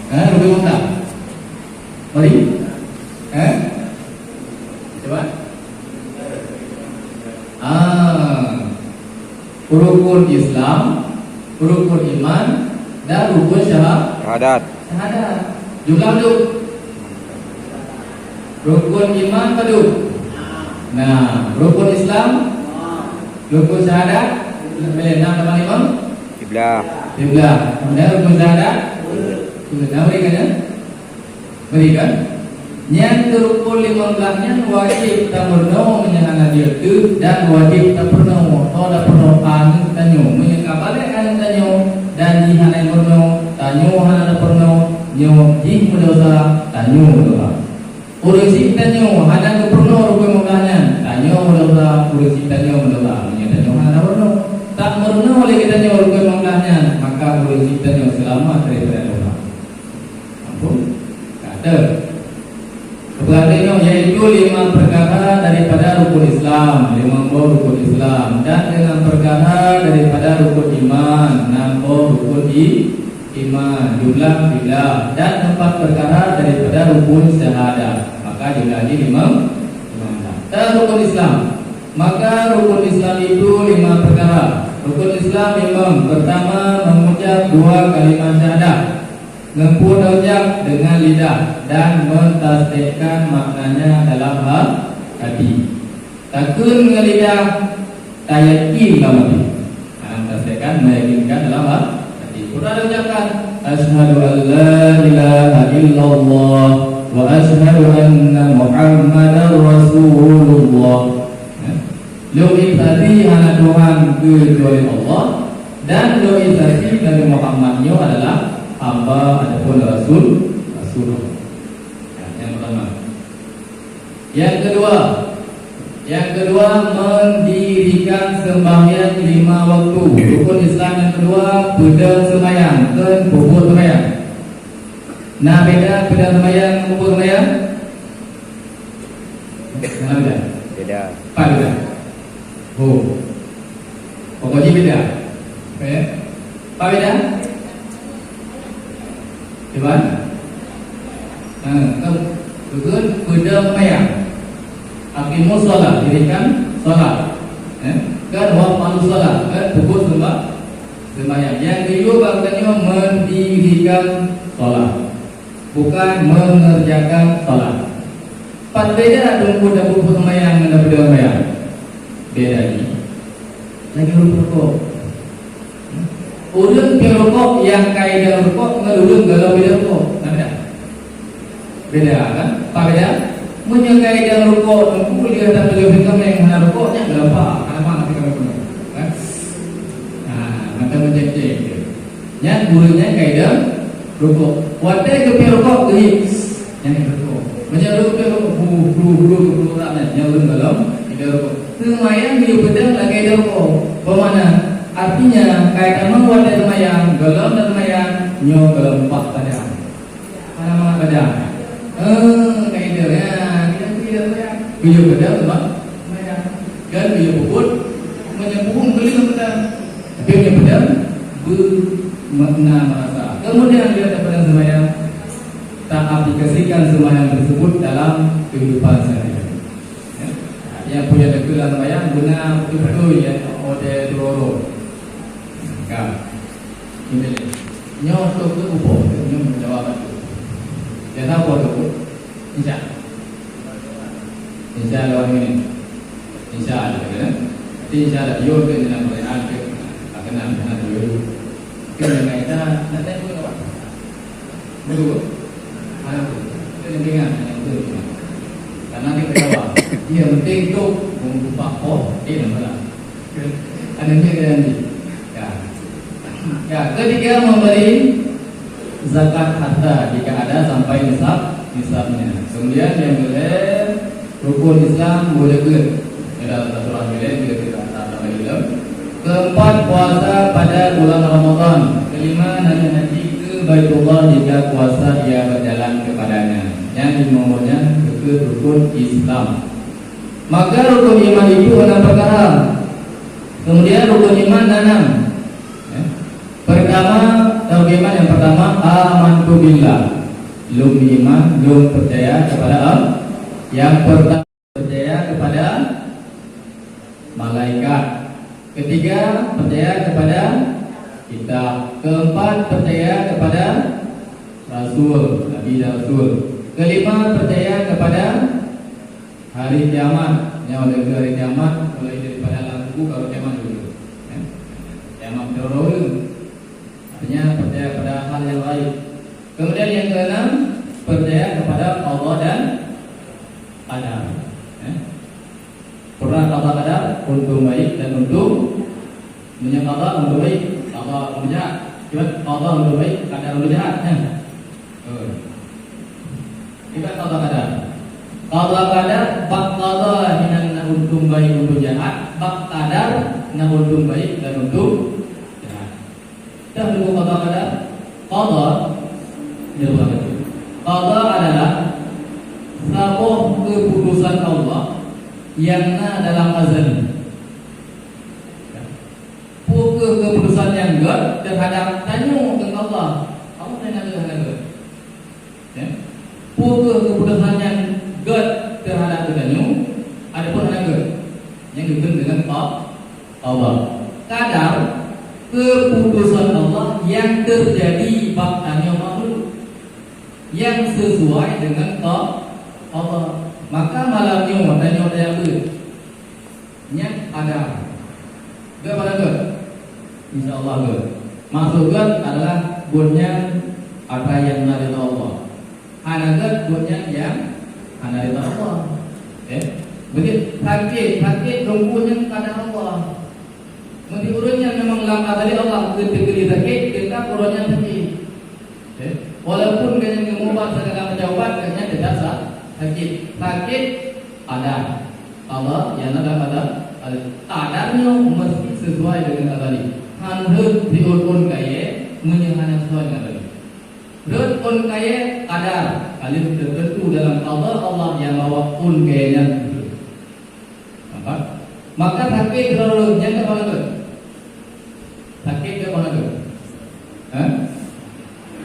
Rukun iman tak? Mari. Coba. Rukun Islam, rukun iman, dan rukun syahadat. Jumlah dulu. Rukun iman padu. Nah, rukun Islam, rukun syahadat, boleh 6 tambah 5? Qiblah. Kemudian rukun syahadat, sudah berikan ya? Berikan. Yang rukun 15-nya wajib tak pernah menyangka dia tu dan wajib tak pernah tak pernah anu tanyo menyangka balik anu tanyo dan jihanai pernah tanyo hana pernah nyo jih mendosa tanyo doa. Urusi tanyo hana pernah rukun 15-nya tanyo mendosa urusi tanyo mendosa tanyo hana pernah tak pernah oleh kita nyo rukun 15-nya maka urusi tanyo selamat daripada dosa. Ampun kata Keberanian yaitu 5 perkara daripada rukun Islam, 5 rukun Islam dan dengan perkara daripada rukun iman, 6 rukun iman, jumlah qiblah dan 4 perkara daripada rukun syahadat. Maka jumlahnya 5. Dan rukun Islam. Maka rukun Islam itu 5 perkara. Rukun Islam 5. Pertama mengucap 2 kalimat syahadat. Ngempun ucap dengan lidah dan mentasdikkan maknanya dalam hati. Takun dengan lidah tayakin dalam hati. Mentasdikkan meyakinkan dalam hati. Sudah ucapkan asyhadu an la ilaha illallah wa asyhadu anna muhammadar rasulullah. Lu'i tadi hana Tuhan kecuali Allah dan lu'i tadi Nabi Muhammadnya adalah hamba ataupun rasul. Yang pertama. Yang kedua mendirikan sembahyang 5 waktu. Rukun Islam yang kedua pedang sembahyang dan pupuk sembahyang. Nah beda pedang sembahyang dan pupuk sembahyang? Mana beda? Beda. Apa beda? Pokoknya beda. Apa beda? Coba. Rukun pedang sembahyang. Aqimus shalah, dirikan salat. Kan waqtu salat, kan pukul sembahyang. Yang kedua katanya mendirikan salat. Bukan mengerjakan salat. Beda tunggu dan pukul sembahyang dan pedang sembahyang. Beda ni. Lagi rukuk. Urut rukuk yang kaidah rukuk ngelulung galau beda rukuk. Beda kan? Apa beda? Menyakai dan rukuk tunggu dia tak boleh fikam yang mana rukuknya berapa? Kenapa nak fikam rukuk? Kan? Maka mencek-cek. Yang gurunya kaidah rukuk. Wadah ke rukuk ke yang rukuk. Macam rukuk bulu raknya yang dalam kaidah rukuk. Semayang dia pedang lah kaidah rukuk. Bermakna artinya kaidah membuat semayang dalam dan semayang nyo dalam 4 pada. Mana pada? Kaidah ya. Beliau pedang sebab kan beliau pukul menyambung beliau pedang tapi beliau pedang bermakna merasa. Kemudian dia ada pedang sembahyang tak aplikasikan sembahyang tersebut dalam kehidupan sehari-hari. Yang punya dalam sembahyang guna betul-betul ya order doro. Kan ini nyoto ke upo nyoto menjawab itu. Dia tahu apa itu? Insya Allah ini, insya Allah kan? Insya Allah dia akan dalam perayaan akan nak dulu. Kerana kita nanti pun apa? Dulu, apa? Kepentingan yang itu. Karena kita tahu, dia penting tu membuka dia nama. Ada ni nanti. Ya, ketiga memberi zakat harta jika ada sampai nisabnya. Kemudian yang boleh rukun Islam boleh ke dalam surah Al-Ma'idah bila kita tak dalam. Keempat puasa pada bulan Ramadan. Kelima naik haji ke Baitullah jika puasa dia berjalan kepadanya. Yang nomornya ke rukun Islam. Maka rukun iman itu 6 perkara. Kemudian rukun iman 6. Pertama bagaimana yang pertama amantu billah. Belum iman, belum percaya kepada Allah. Yang pertama percaya kepada malaikat. Ketiga percaya kepada kitab. Keempat percaya kepada Rasul, Nabi dan Rasul. Kelima percaya kepada hari kiamat. Yang ada hari kiamat mulai daripada lampu kalau kiamat dulu. Kiamat terus. Artinya percaya pada hal yang lain. Kemudian yang keenam percaya kepada Allah dan qadar. Pernah qada qadar untuk baik dan untuk menyangka untuk baik, qada untuk jahat. Cuma qada untuk baik, qadar untuk jahat. Kita qada qadar. Qada qadar bab qada hinan untuk baik untuk jahat, bab qadar nah untuk baik dan untuk jahat. Kita dulu qada qadar. Qada qada adalah sebuah keputusan Allah yang dalam azali. Pukul keputusan yang God terhadap tanya ke Allah. Allah tanya ke Allah. Pukul keputusan yang God terhadap tanya. Ada pun ada God yang dikenal dengan Allah. Kadar keputusan Allah yang terjadi bab tanya makhluk yang sesuai dengan Allah. Maka malamnya tanya yang nya ada pada God. InsyaAllah God. Maksud God adalah bunnya apa yang dari Allah. Hana God bunnya yang dari Allah. Begitu sakit lumpuhnya pada Allah. Nanti urutnya memang lama dari Allah. Ketika sakit kita urutnya sakit. Walaupun kayaknya mengubah segala jawaban kayaknya tidak sakit ada Allah yang ada kadarnya mesti sesuai dengan tadi. Hanhut diurun kaya menyehana sesuai dengan tadi. Rut kaya kadar kali tertentu dalam Allah yang bawa kayanya. Nampak? Maka sakit terlalu jangan kepala tu. Sakit kepala tu.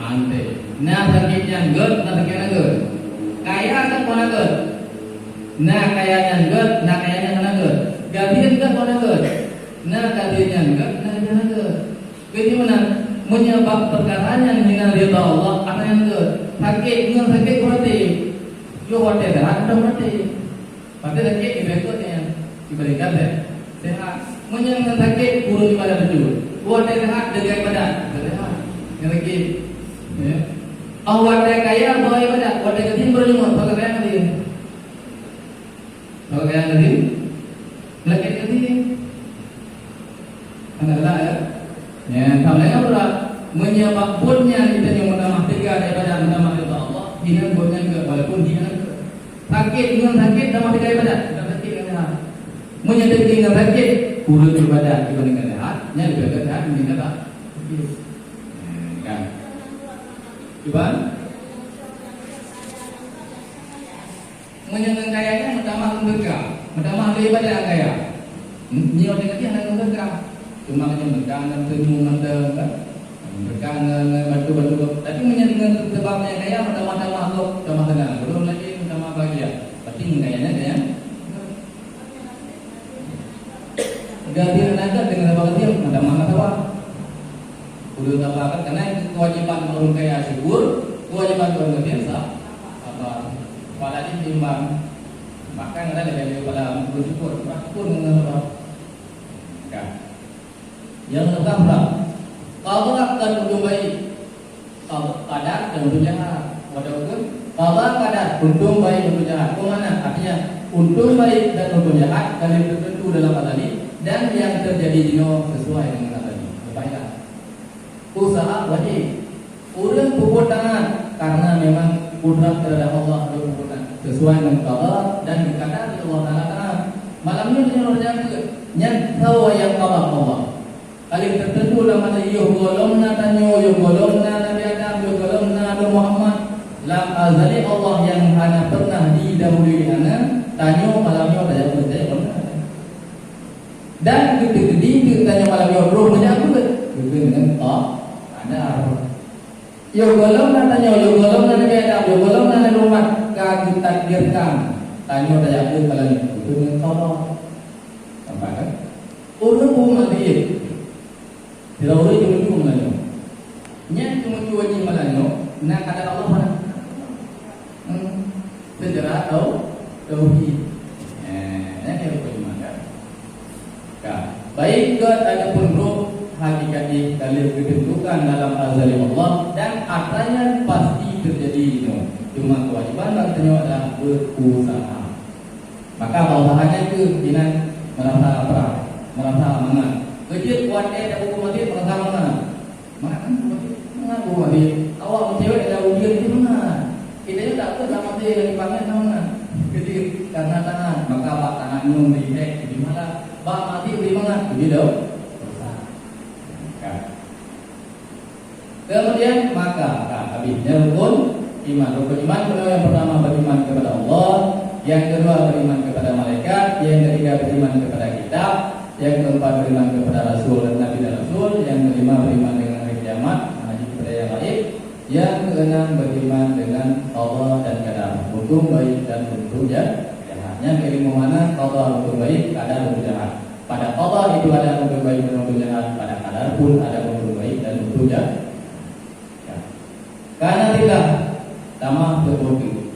Ante. Nah sakit yang God, nah sakit yang God. Kaya kan kepala God. Nah kayanya God, nah kayanya mana God. Gajian God mana God. Nah gajiannya God, nah gajiannya God. Bagaimana menyebab perkara yang dengan ridha Allah apa yang God. Sakit dengan sakit berarti. Yo wate dah, ada berarti. Pada sakit ibadahnya diberikan sehat. Menyebabkan sakit burung ibadah betul. Wate sehat dengan ibadah. Sehat. Yang lagi. Awak kaya bawa ibadah, awak kaya berlimut, awak kaya nanti, awak kaya nanti, lagi nanti, adalah ya, kalau yang berat menyebabkannya kita yang menambah tiga daripada menambah itu Allah, dia buatnya ke walaupun dia sakit dengan sakit menambah tiga ibadah, kita sakit dengan sehat, menyebabkan dengan sakit kurang ibadah dibandingkan sehat, nya lebih sehat dibandingkan tak, kan? Coba menyangka kayanya menambah sedekah, menambah ibadah kaya. Ni orang kata nak sedekah. Cuma macam sedekah dan senyum dan sedekah dan bantu-bantu. Tapi menyangka sebabnya kaya menambah makhluk, menambah tenang. Belum lagi menambah bahagia. Tapi kayanya kaya. Ganti tenaga dengan sebab dia menambah masalah. Udah tambahkan karena kewajiban orang kaya syukur, kewajiban orang biasa apa pada ditimbang, maka ada dari pada bersyukur, bersyukur dengan apa? Kan? Yang kedua, kalau akan untuk baik, kalau kadar dan untuk jahat, wadah ukur, kalau kadar untuk baik untuk jahat, kemana? Artinya untuk baik dan untuk jahat kali tertentu dalam tadi dan yang terjadi dino sesuai dengan tadi. Baiklah. Usaha wajib. Urang puput tangan karena memang kudrat terhadap Allah sesuai dengan Allah dan dikatakan Allah Taala. Malam ini punya jaga nyan tahu yang Allah. Kali tertentu dalam yo golongna tanyo yo golongna Nabi Adam yo golongna Nabi Muhammad. Lam azali Allah yang hanya pernah didahului ana tanyo malamnya pada percaya dan gede-gede tanya malamnya roh menyambut dengan ada Yo golong tanya, yo golong na beda, yo golong na rumah kagum takdirkan. Tanya daya aku kalau itu dengan tolong. Sampai kan? Orang pun mati. Tidak boleh cuma malanyo. Nya cuma ni malanyo, nak ada Allah mana? Sejarah atau tauhid. Yang kita perlu kan. Baik ke ada pun roh hakikati dalil ketentukan dalam azali Allah dan asalnya pasti terjadi cuma kewajiban katanya adalah berusaha. Maka usahanya itu dengan merasa apa? Merasa mana? Kerja kuat ada hukum mati merasa mana? Mana hukum mati? Awak cewek ada ujian di mana? Kita tak tahu sama dia yang dipanggil mana? Kerja karena tangan maka bak tangan di di mana? Bak mati di mana? Begitu. Kemudian maka habisnya rukun iman. Rukun iman yang pertama beriman kepada Allah, yang kedua beriman kepada malaikat, yang ketiga beriman kepada kitab, yang keempat beriman kepada Rasul dan Nabi dan Rasul, yang kelima beriman dengan hari kiamat, haji kepada yang lain, yang keenam beriman dengan Allah dan qadar, untung baik dan untung jahat. Yang kelima mana qada untung baik, qadar untung jahat. Pada qada itu ada untung baik dan untung jahat, pada qadar pun ada untung baik dan untung jahat. Karena tidak tamah berbudi,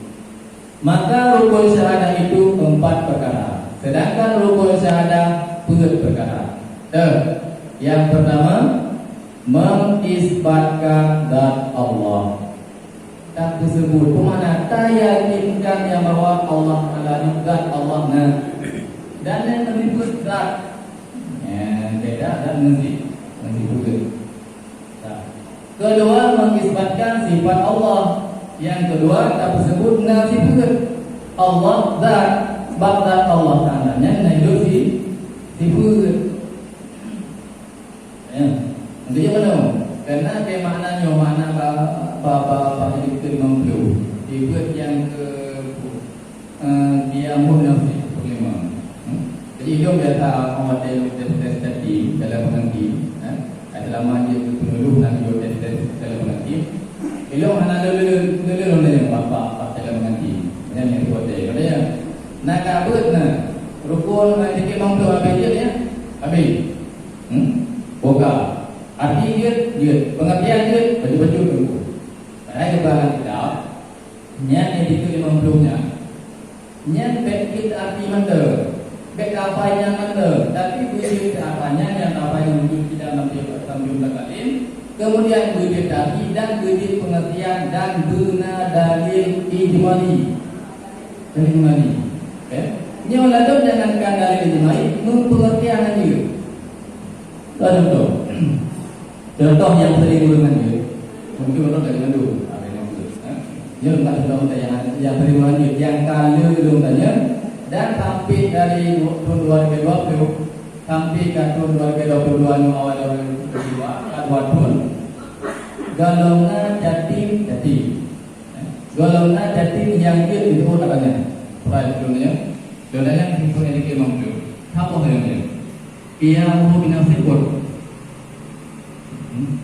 maka rukun syahadah itu 4 perkara. Sedangkan rukun syahadah 4 perkara. Yang pertama mengisbatkan zat Allah. Tak tersebut kemana tak yakinkan yang bahwa Allah adalah zat Allah. Dan yang menyebut zat beda dan menyebut. Kedua mengisbatkan sifat Allah. Yang kedua tak tersebut sifat Allah zat, sebab zat Allah tandanya itu sifat. Jadi mana? Karena dia maknanya mana apa itu memperlu sifat yang ke dia mudah lima. Jadi itu biasa orang tes tadi dalam mengerti. Dalam majlis penuduh dan juga dalam mengerti. Kalau mana lalu yang bapa dalam mengerti, yang dikuatai. Katanya nak kabut rukun dikit mampu habis ya, habis. Boga. Arti dia pengertian dia baju tunggu. Saya kebahan kita, yang itu 50-nya. Yang baik arti mana? Baik apanya mana? Tapi wujud apanya yang wujud tidak jumlah kalim. Kemudian wujud tadi dan wujud pengertian dan guna dalil ijmali. Ini olah jangankan dalil ijmali, pengertian aja. Contoh yang sering dengan dia. Mungkin orang dari dulu. Dia tak tahu yang sering lanjut, yang kali belum tanya. Dan sampai dari tahun 2020 sampai ke tahun 2022 awal 2022 pun golongan jatim golongan jatim yang dia itu katanya peraturannya golongan yang itu yang mampu apa yang dia mau binasibur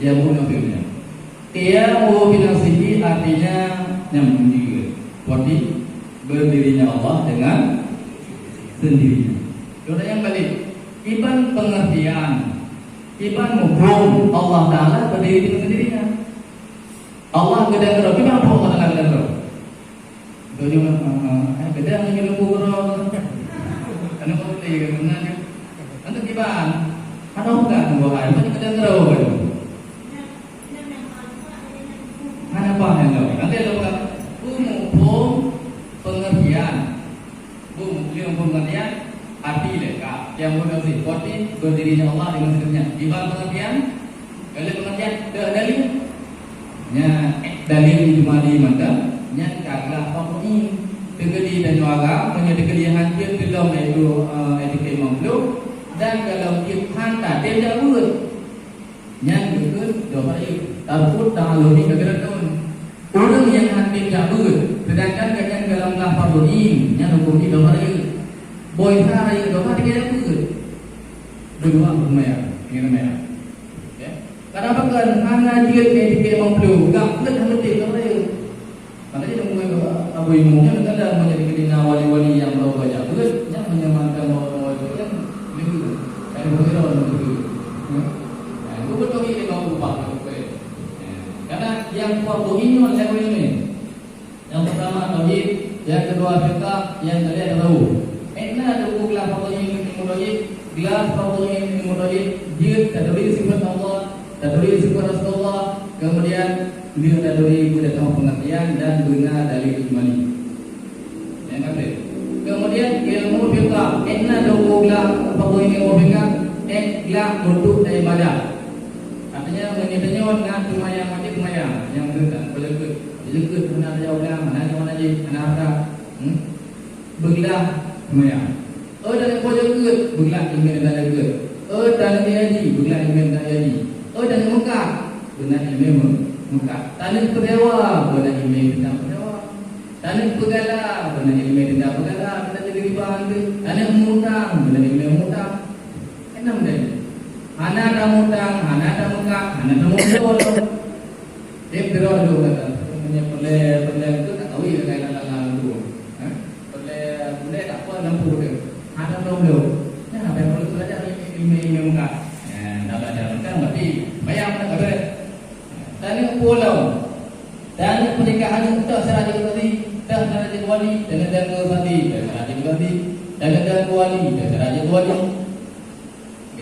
dia mau binasibnya dia mau binasibi artinya yang menjadi berarti berdirinya Allah dengan sendiri. Sudah yang balik, iban pengertian, iban hukum Allah Taala berdiri dengan sendirinya. Allah kedang terus, iban apa Allah Taala kedang terus? Dojo kedang yang lupa beror, karena kau boleh mengajar. Untuk iban, ada enggak tunggu hari, macam kedang terus. Mana apa yang lain? Nanti ada apa? Hukum pengertian. Pengertian arti leka yang berarti berdirinya Allah dengan sendirinya. Di bawah pengertian, kalau pengertian dalil ijmali maka karena orang ini terjadi dan juga menjadi kelihayan dia belum itu etika mampu dan kalau kita tak dia urut yang itu doa itu takut tak lori kegeran orang yang hati tak urut sedangkan kadang dalam lafaz ini yang hukum itu doa itu boy sana itu doa tidak urut berdua merah ingin merah. Karena pakan hana dia ke mampu gak betul mesti kalau dia makanya nunggu abu imunya kan ada menjadi kedina wali-wali yang baru baca betul yang menyamankan orang itu kan begitu kan begitu begitu itu betul ini mau ubah karena yang fardu ini macam ini yang pertama tauhid yang kedua fiqh yang ketiga tahu enak ada gelar fardu ini mudahid gelar fardu ini mudahid dia tadbir sifat Allah tadbir sifat Rasulullah kemudian dia tadbir datang pengertian dan guna dalil ijmali yang ketiga kemudian ilmu fiqh enak ada gelar fardu ini ilmu fiqh gelar untuk ibadah artinya menyebutnya dengan semayang wajib semayang yang betul berlekut mana ada jawab mana je mana apa bergelar semayang dalam berlekut bergelar iman dan berlekut dalam haji bergelar iman dan haji dalam Mekah bergelar iman Mekah dalam perdewa bergelar iman dan perdewa dalam pegala bergelar iman dan pegala kita jadi riban dalam mutang bergelar iman mutang enam dah hana ada mutang hana ada Mekah hana ada mutang berdoa dulu kata boleh itu tak tahu ya kayak lalang dulu boleh tak apa lampu dia ada belum nah apa yang perlu belajar ilmu Mekah dah belajar Mekah berarti bayar tak ada dan pulau dan pernikahan itu syarat tadi tak syarat wali dan wali syarat wali dan wali syarat wali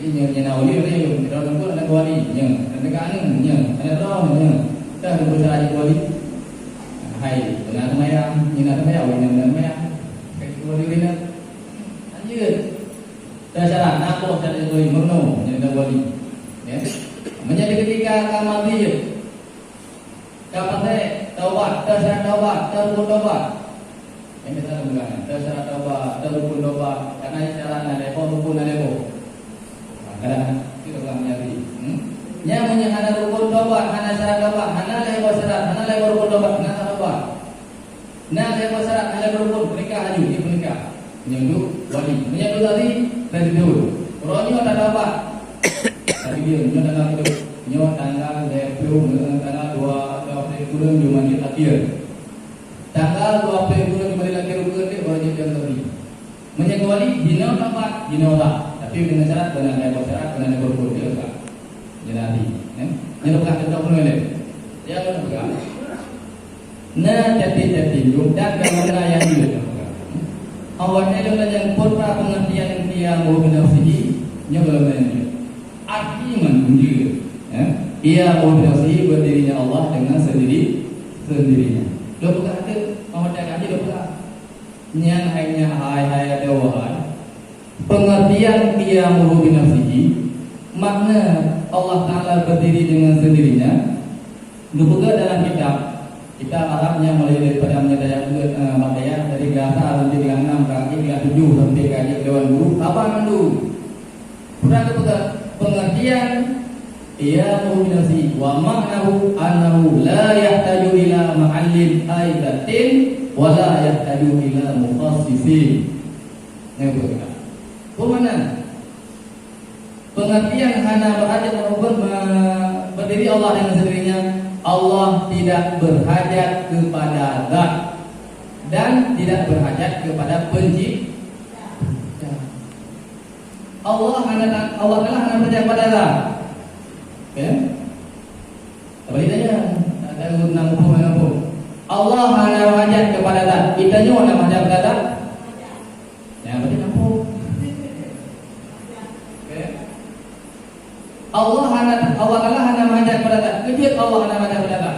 ini nya wali ni orang pun ada wali nya pernikahan nya ada roh nya dah bersyarat wali hai dengan maya ina maya dengan maya kai wali rina anjir dah syarat nak syarat wali murno dengan wali ya menjadi ketika kamati kapate taubat syarat taubat rukun taubat yang kita bilang syarat taubat rukun taubat karena syarat ada rukun ada kadang kita bilang nyari nya ada rukun taubat hana syarat taubat hana lewat syarat hana lewat rukun taubat hana taubat nah lewat syarat hana rukun menikah haji dia menikah menyambut wali menyambut tadi dari dulu orang ni tak taubat tapi dia nyo dalam itu nyo tanggal 20 tanggal 2 April bulan Jumat akhir tanggal 2 April bulan Jumat akhir bulan dia baru dia tadi menyambut wali dino taubat dino tak tapi dengan syarat dengan lewat syarat dengan rukun dia tak jadi nyerupkan kita boleh dia boleh pegang na jati dan kemana yang dia awalnya adalah yang pura pengertian dia mau binafsihi nyobalannya arti menunjuk ia mau binafsihi buat dirinya Allah dengan sendirinya lo bukan ada mau ada lo bukan nyan hanya hai dewa pengertian dia mau binafsihi makna Allah Ta'ala berdiri dengan sendirinya juga dalam kitab Arabnya mulai daripada Madaya dari Gasa sampai dengan 6 kaki dengan 7 sampai kaki Dewan Guru apa dulu berarti pengertian ia mendominasi wa ma'nahu annahu la yahtaju ila ma'allin aidatin wa la yahtaju ila mukhassisin mana pengertian hana berhajat berdiri Allah dengan sendirinya Allah tidak berhajat kepada zat dan tidak berhajat kepada pencipta Allah hanya berhajat kepada zat ya apa ditanya ada guna hukum Allah hanya berhajat kepada zat kita juga hanya berhajat kepada zat ya berarti apa Allah hanya mengajar kepada zat. Kejut Allah hanya mengajar kepada zat.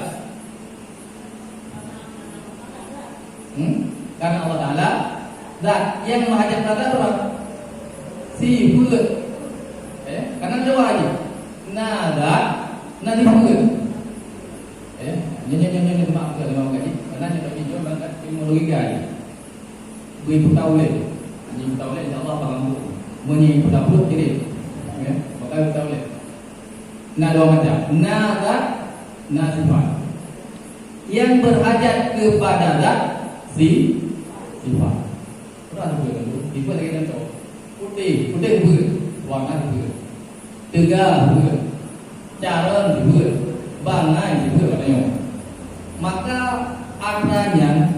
Karena Allah Ta'ala zat yang mengajar kepada zat sifat. Karena jawab aja. Nah zat, nah sifat. Nyanyi maaf kalau kaji. Karena kita jawab bangkat ilmu logika aja. Beri putawleh. Anjing putawleh insya Allah paham. Menyi putawleh jadi. Maka putawleh. Nah dua macam zat, sifat yang berhajat kepada zat sifat berapa dulu sifat lagi contoh putih warna putih tegak cara disebut, bangai disebut katanya. Maka artinya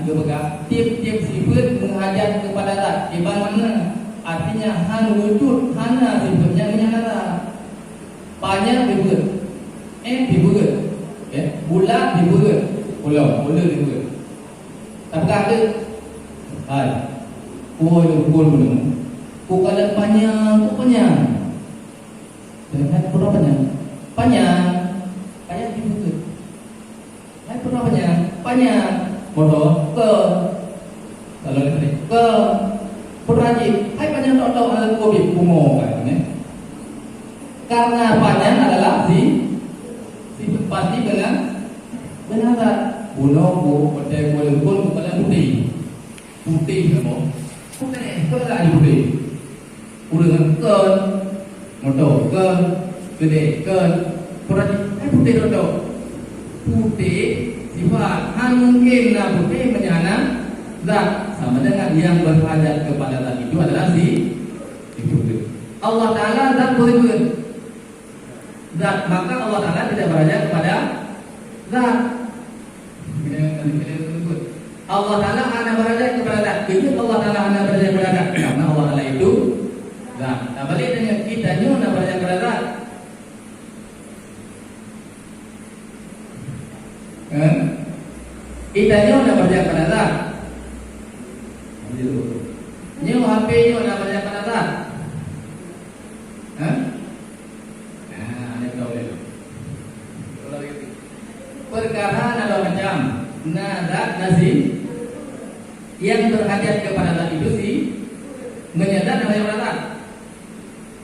tiap-tiap sifat menghajat kepada Allah. Di mana artinya han wujud, hana sifatnya menyala. Banyak disebut, disebut, bulan disebut, pulau disebut. Tapi ada, Kalau panjang, dengan pura panjang disebut. Pura panjang, bodoh ke, kalau ke peraji, panjang tahu ada kopi bungo kan? Karena panjang adalah pasti benar. Bunuh, pada pun pada putih kamu, putih putih. Udah motor gede peraji, putih putih sifat mungkin lah putih menyana zat sama dengan yang berhajat kepada zat itu adalah putih. Allah Ta'ala zat putih zat, maka Allah Ta'ala tidak berhajat kepada zat. Allah Ta'ala hanya berhajat kepada zat. Itu Allah Ta'ala hanya berhajat kepada zat karena Allah Ta'ala itu zat. Nah balik dengan kita hanya berhajat kepada zat. Kita nyo na berjaya pada zat. Nyo HP nyo na berjaya pada zat. Ada tahu ni. Perkara ada macam zat nasi yang berhajat kepada zat itu menyadar nama yang zat.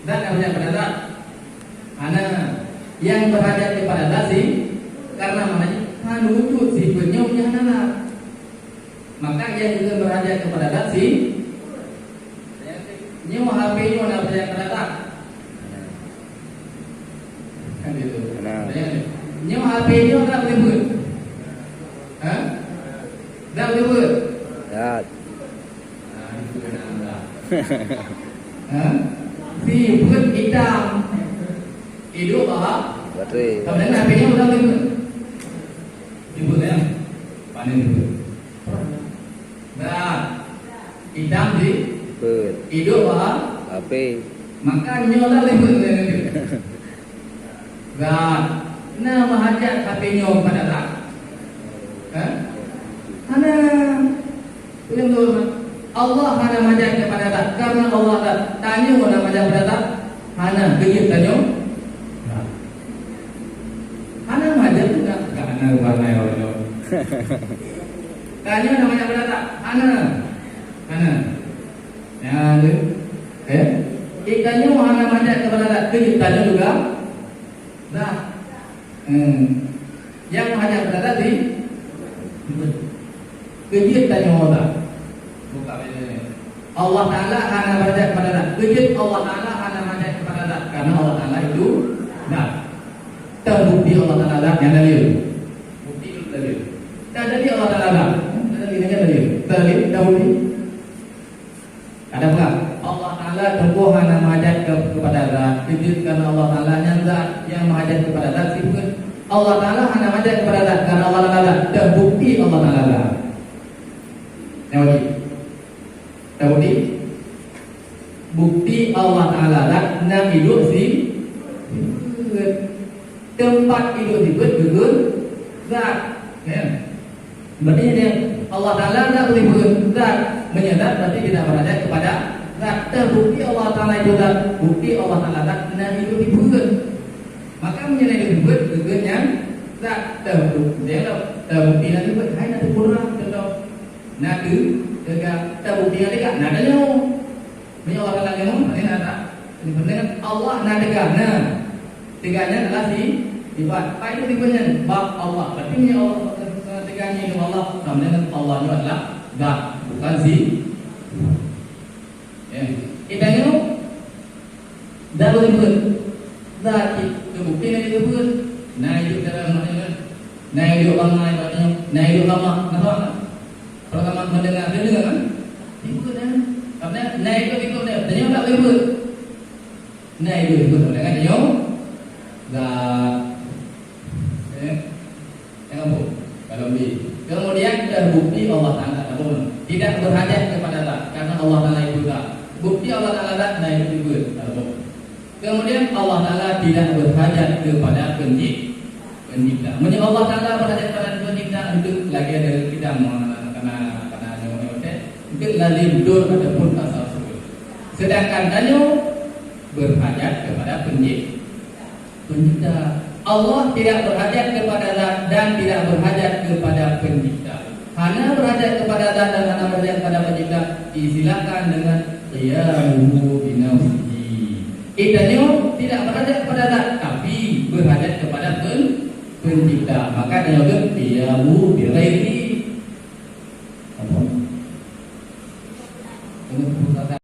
Zat yang berhajat kepada zat. Ana yang berhajat kepada zat karena maknanya wujud sifatnya menyana. Maka yang juga berhajat kepada zat nyawa HP nyawa berhajat kepada zat. Kan itu. Nyawa HP nyawa tak boleh buat. Tak boleh buat. Zat. Sifat hitam hidup apa? Baterai. Kemudian HP nyawa tak boleh buat. Ibu yang panen itu. Nah, hitam hidup HP. Maka nyola lebih itu. Nah, mahajat HP nyo pada tak. Hana Allah hana mahajat kepada tak karena Allah tak tanya mana mahajat kepada tak. Hana kejut tanya. Hana mahajat juga karena warna orang. Tanya namanya pada tak? Hana. Ya, ikannya hana mahajat kepada tak. Kejut tanya juga. Nah, yang mahajat kepada tak kejut tanya orang. Buka ini. Allah Ta'ala hana mahajat kepada tak. Kejut Allah Ta'ala hana mahajat kepada tak karena Allah Ta'ala itu terbukti Allah Ta'ala yang dalil. Bukti itu dalil. Tak dalil Allah Ta'ala. Dalil dahulu. Ada apa? Allah Ta'ala tempuh hana mahajat kepada zat. Kejut karena Allah Ta'ala yang mahajat kepada zat sifat. Allah Ta'ala hana mahajat kepada zat karena Allah Ta'ala terbukti Allah Ta'ala. Dahulu. Bukti Allah Ta'ala nak hidup tempat hidup disebut gugur zat. Berarti dia Allah Ta'ala tak boleh zat menyadar berarti tidak berada kepada zat. Terbukti Allah Ta'ala itu zat. Bukti Allah Ta'ala tak nak hidup disebut. Maka menyadar disebut gugurnya zat. Terbukti nanti disebut hai nanti kurang contoh. Nadu terbukti nanti kan nadanya. Ini Allah Ta'ala ngomong ini nada. Ini benar Allah nadegana. Tiganya adalah sifat. Apa itu sifatnya? Bab Allah. Berarti ini Allah tiganya itu Allah. Sama dengan Allah itu adalah zat, bukan kita ini dah boleh buat zat terbukti nanti disebut. Nah itu dalam maknanya. Nah itu bangai maknanya. Nah itu lama. Kenapa? Kalau kamu mendengar kan? Disebut kan? Karena nah itu dia. Tanya tak boleh buat. Nah itu disebut dengan dia. Zat Kemudian terbukti Allah Ta'ala tidak berhajat kepada zat karena Allah Ta'ala itu zat. Bukti Allah Ta'ala zat, nah itu juga. Kemudian Allah Ta'ala tidak berhajat kepada pencipta. Menurut Allah Ta'ala berhajat kepada pencipta untuk lagi ada kita karena untuk lazim dur ataupun asal subur. Sedangkan Danyo berhajat kepada pencipta. Allah tidak berhajat kepada zat dan tidak berhajat kepada pencipta. Hanya berhajat kepada zat dan hanya berhajat kepada pencipta disilakan dengan qiyamuhu binafsihi. Idanya tidak berhajat kepada zat tapi berhajat kepada pencipta. Maka dia juga qiyamu bi ghairi